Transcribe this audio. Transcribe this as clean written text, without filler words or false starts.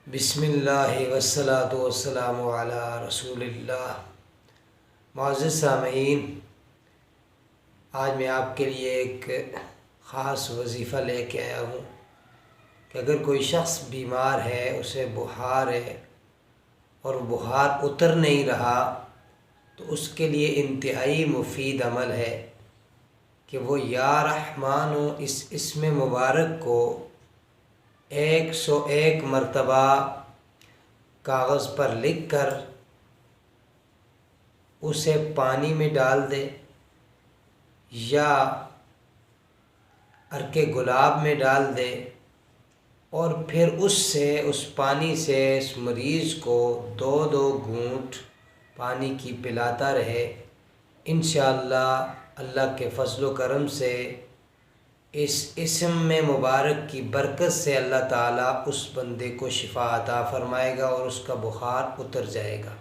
بسم اللہ والصلاۃ والسلام علی رسول اللہ۔ معزز سامعین، آج میں آپ کے لیے ایک خاص وظیفہ لے کے آیا ہوں کہ اگر کوئی شخص بیمار ہے، اسے بخار ہے اور بخار اتر نہیں رہا، تو اس کے لیے انتہائی مفید عمل ہے کہ وہ یا رحمان اس اسم مبارک کو 101 مرتبہ کاغذ پر لکھ کر اسے پانی میں ڈال دے یا عرق گلاب میں ڈال دے اور پھر اس پانی سے اس مریض کو 2 گھونٹ پانی کی پلاتا رہے۔ انشاءاللہ اللہ کے فضل و کرم سے اس اسم میں مبارک کی برکت سے اللہ تعالیٰ اس بندے کو شفا عطا فرمائے گا اور اس کا بخار اتر جائے گا۔